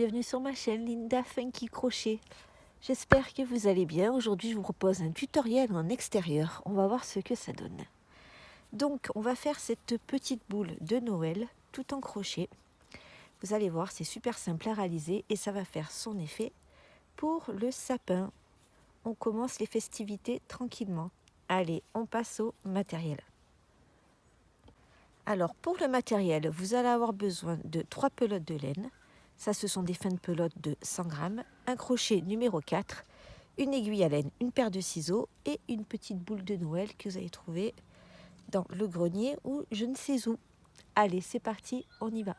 bienvenue sur ma chaîne Linda Funky Crochet. J'espère que vous allez bien. Aujourd'hui, je vous propose un tutoriel en extérieur. On va voir ce que ça donne. Donc, on va faire cette petite boule de Noël tout en crochet. Vous allez voir, c'est super simple à réaliser et ça va faire son effet pour le sapin. On commence les festivités tranquillement. Allez, on passe au matériel. Alors, pour le matériel, vous allez avoir besoin de 3 pelotes de laine. Ça, ce sont des fins de pelote de 100 grammes, un crochet numéro 4, une aiguille à laine, une paire de ciseaux et une petite boule de Noël que vous allez trouver dans le grenier ou je ne sais où. Allez, c'est parti, on y va.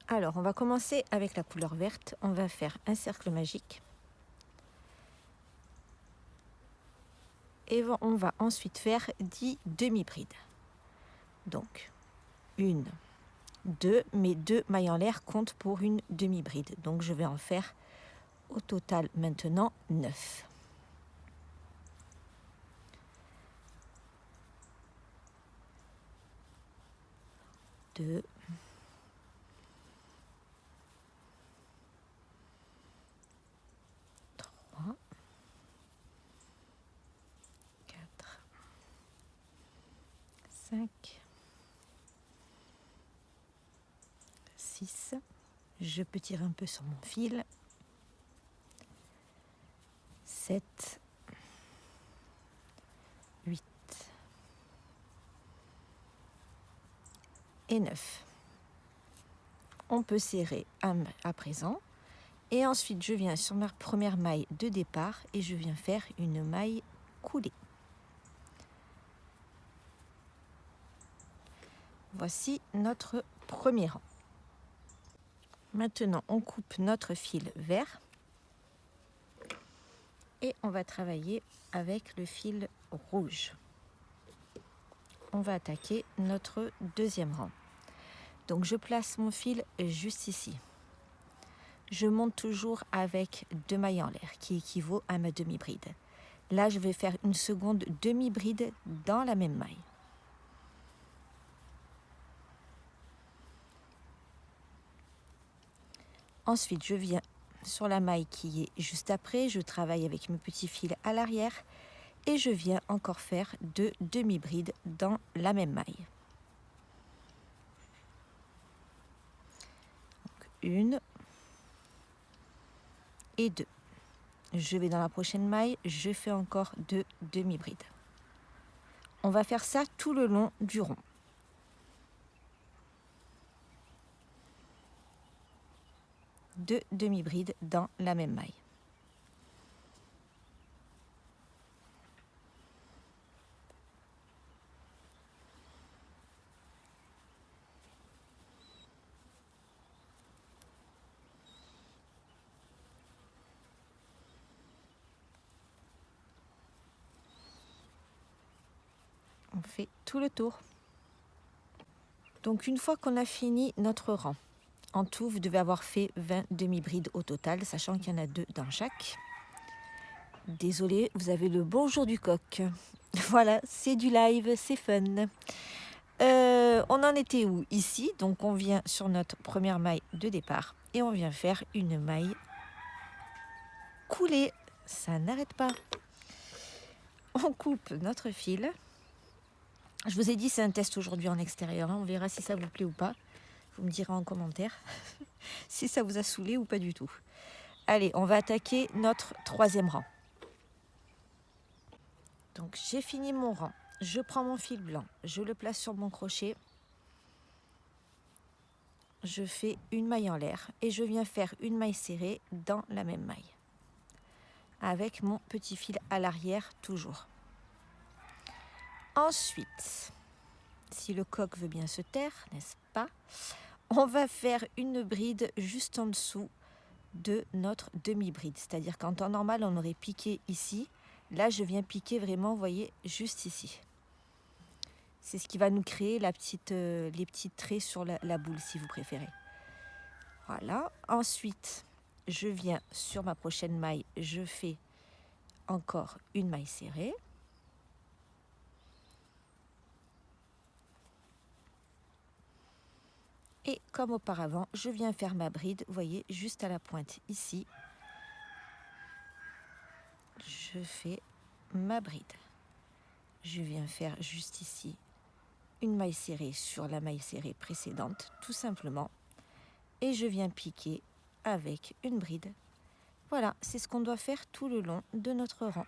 Alors, on va commencer avec la couleur verte. On va faire un cercle magique. Et on va ensuite faire 10 demi-brides. Donc, 1, 2, mes 2 mailles en l'air comptent pour une demi-bride. Donc, je vais en faire au total maintenant 9. 2, 3, 4, 5, 6. Je peux tirer un peu sur mon fil. 7, 8 et 9. On peut serrer à présent. Et ensuite, je viens sur ma première maille de départ et je viens faire une maille coulée. Voici notre premier rang. Maintenant, on coupe notre fil vert et on va travailler avec le fil rouge. On va attaquer notre deuxième rang. Donc, je place mon fil juste ici. Je monte toujours avec 2 mailles en l'air qui équivaut à ma demi-bride. Là, je vais faire une seconde demi-bride dans la même maille. Ensuite, je viens sur la maille qui est juste après. Je travaille avec mes petits fils à l'arrière et je viens encore faire 2 demi-brides dans la même maille. Donc, 1 et 2. Je vais dans la prochaine maille, je fais encore 2 demi-brides. On va faire ça tout le long du rond. Deux demi-brides dans la même maille. On fait tout le tour. Donc une fois qu'on a fini notre rang, en tout vous devez avoir fait 20 demi-brides au total, sachant qu'il y en a 2 dans chaque. Désolée, vous avez le bonjour du coq. Voilà, c'est du live, c'est fun. On en était où? Ici, donc on vient sur notre première maille de départ et on vient faire une maille coulée. Ça n'arrête pas. On coupe notre fil. Je vous ai dit, c'est un test aujourd'hui en extérieur. On verra si ça vous plaît ou pas. Vous me direz en commentaire si ça vous a saoulé ou pas du tout. Allez, on va attaquer notre troisième rang. Donc, j'ai fini mon rang. Je prends mon fil blanc, je le place sur mon crochet. Je fais une maille en l'air et je viens faire une maille serrée dans la même maille. Avec mon petit fil à l'arrière toujours. Ensuite, si le coq veut bien se taire, n'est-ce pas? On va faire une bride juste en dessous de notre demi-bride. C'est-à-dire qu'en temps normal, on aurait piqué ici. Là, je viens piquer vraiment, vous voyez, juste ici. C'est ce qui va nous créer les petits traits sur la boule, si vous préférez. Voilà. Ensuite, je viens sur ma prochaine maille, je fais encore une maille serrée. Et comme auparavant, je viens faire ma bride, vous voyez, juste à la pointe ici. Je fais ma bride. Je viens faire juste ici une maille serrée sur la maille serrée précédente, tout simplement. Et je viens piquer avec une bride. Voilà, c'est ce qu'on doit faire tout le long de notre rang.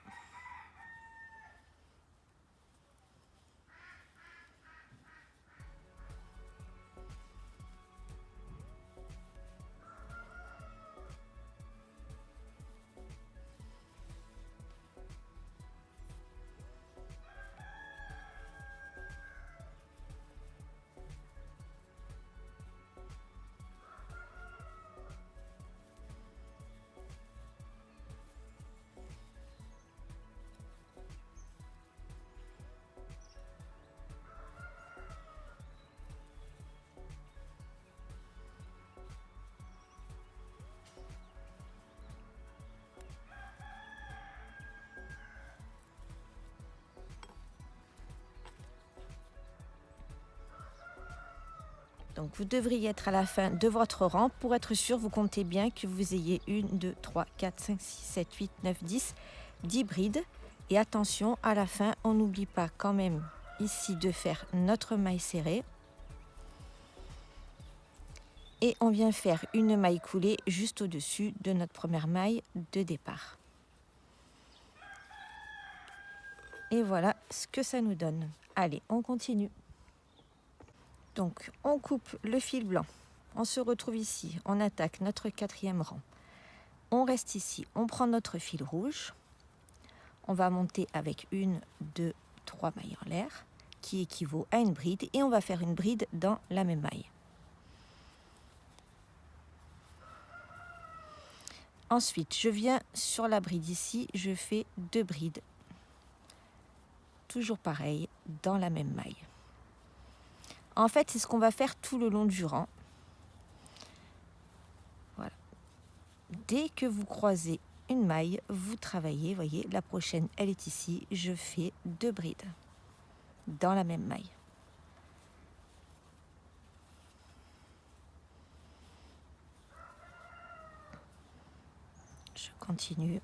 Donc vous devriez être à la fin de votre rang. Pour être sûr, vous comptez bien que vous ayez 1, 2, 3, 4, 5, 6, 7, 8, 9, 10 brides. Et attention, à la fin, on n'oublie pas quand même ici de faire notre maille serrée. Et on vient faire une maille coulée juste au-dessus de notre première maille de départ. Et voilà ce que ça nous donne. Allez, on continue. Donc, on coupe le fil blanc. On se retrouve ici. On attaque notre 4e rang. On reste ici. On prend notre fil rouge. On va monter avec 1, 2, 3 mailles en l'air, qui équivaut à une bride. Et on va faire une bride dans la même maille. Ensuite, je viens sur la bride ici. Je fais 2 brides. Toujours pareil, dans la même maille. En fait, c'est ce qu'on va faire tout le long du rang. Voilà. Dès que vous croisez une maille, vous travaillez, voyez, la prochaine, elle est ici. Je fais 2 brides dans la même maille. Je continue.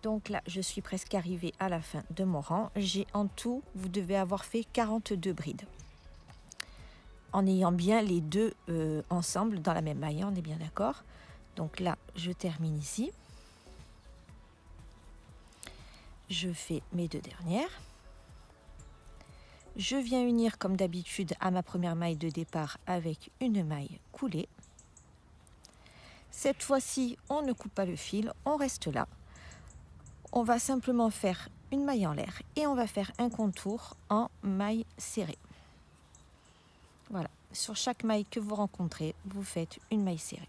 Donc là, je suis presque arrivée à la fin de mon rang. J'ai en tout, vous devez avoir fait 42 brides. En ayant bien les deux ensemble dans la même maille, on est bien d'accord. Donc là, je termine ici. Je fais mes 2 dernières. Je viens unir comme d'habitude à ma première maille de départ avec une maille coulée. Cette fois-ci, on ne coupe pas le fil, on reste là. On va simplement faire une maille en l'air et on va faire un contour en maille serrée. Voilà, sur chaque maille que vous rencontrez, vous faites une maille serrée.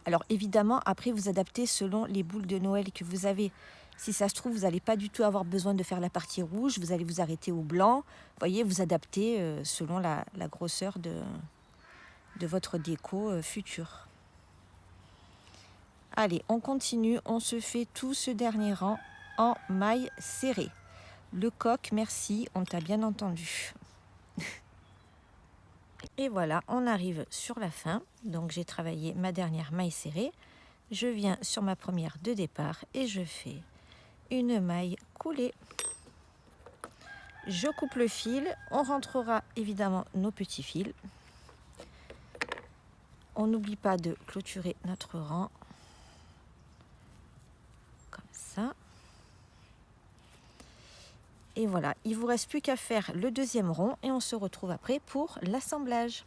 Alors évidemment, après vous adaptez selon les boules de Noël que vous avez. Si ça se trouve, vous n'allez pas du tout avoir besoin de faire la partie rouge, vous allez vous arrêter au blanc. Vous voyez, vous adaptez selon la grosseur de votre déco future. Allez, on continue, on se fait tout ce dernier rang en maille serrée. Le coq, merci, on t'a bien entendu. Et voilà, on arrive sur la fin. Donc j'ai travaillé ma dernière maille serrée. Je viens sur ma première de départ et je fais une maille coulée. Je coupe le fil, on rentrera évidemment nos petits fils. On n'oublie pas de clôturer notre rang. Comme ça. Et voilà, il ne vous reste plus qu'à faire le deuxième rond et on se retrouve après pour l'assemblage.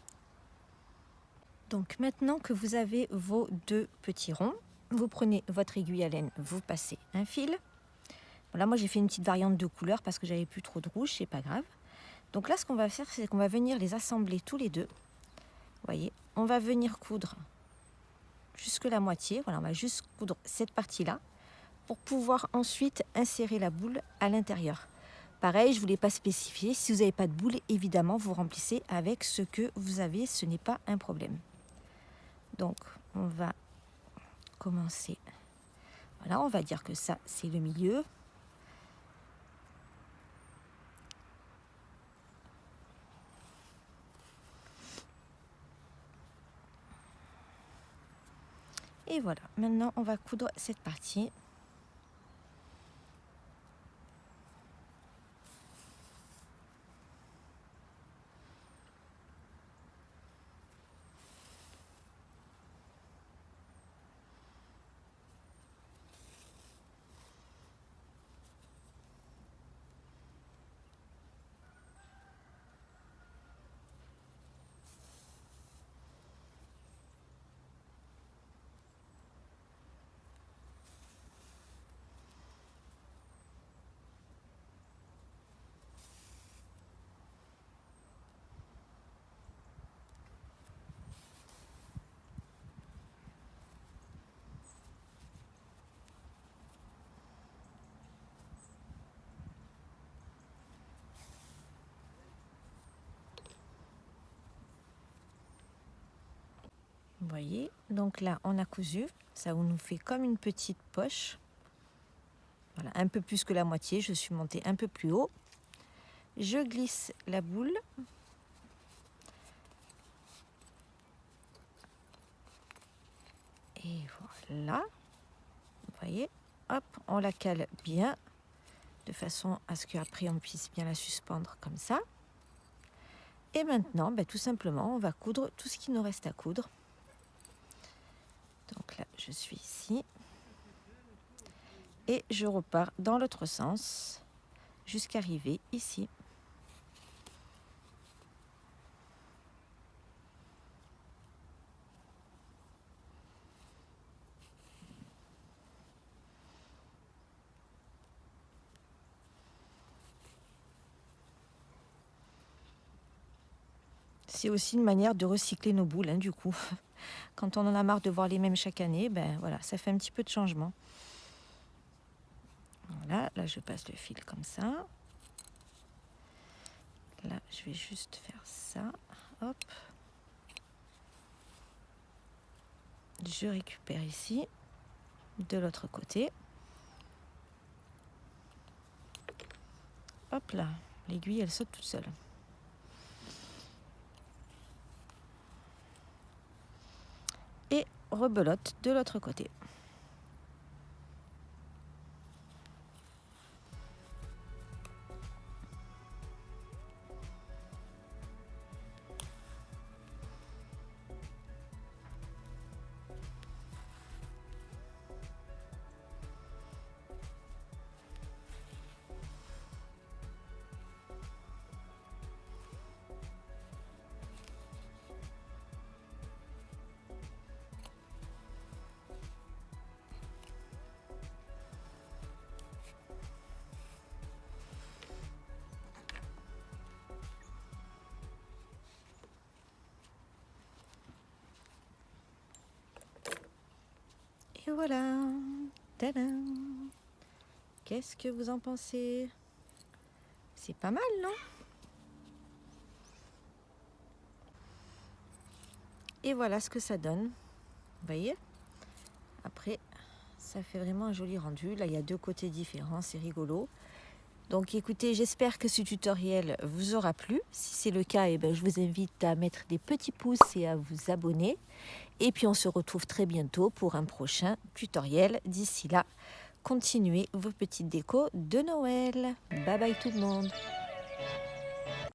Donc maintenant que vous avez vos 2 petits ronds, vous prenez votre aiguille à laine, vous passez un fil. Voilà, moi j'ai fait une petite variante de couleur parce que j'avais plus trop de rouge, c'est pas grave. Donc là ce qu'on va faire, c'est qu'on va venir les assembler tous les deux. Vous voyez, on va venir coudre jusque la moitié. Voilà, on va juste coudre cette partie-là pour pouvoir ensuite insérer la boule à l'intérieur. Pareil, je ne voulais pas spécifier. Si vous n'avez pas de boule, évidemment, vous remplissez avec ce que vous avez. Ce n'est pas un problème. Donc, on va commencer. Voilà, on va dire que ça, c'est le milieu. Et voilà, maintenant, on va coudre cette partie. Vous voyez, donc là on a cousu, ça nous fait comme une petite poche. Voilà, un peu plus que la moitié, je suis montée un peu plus haut. Je glisse la boule. Et voilà, vous voyez, hop, on la cale bien, de façon à ce qu'après on puisse bien la suspendre comme ça. Et maintenant, tout simplement, on va coudre tout ce qui nous reste à coudre. Donc là, je suis ici. Et je repars dans l'autre sens jusqu'à arriver ici. C'est aussi une manière de recycler nos boules, du coup. Quand on en a marre de voir les mêmes chaque année, voilà, ça fait un petit peu de changement. Voilà, là je passe le fil comme ça. Là, je vais juste faire ça. Hop. Je récupère ici, de l'autre côté. Hop là, l'aiguille elle saute toute seule. Et rebelote de l'autre côté. Et voilà, tadam! Qu'est-ce que vous en pensez? C'est pas mal, non? Et voilà ce que ça donne. Vous voyez? Après, ça fait vraiment un joli rendu. Là, il y a 2 côtés différents, c'est rigolo. Donc écoutez, j'espère que ce tutoriel vous aura plu. Si c'est le cas, je vous invite à mettre des petits pouces et à vous abonner. Et puis on se retrouve très bientôt pour un prochain tutoriel. D'ici là, continuez vos petites décos de Noël. Bye bye tout le monde.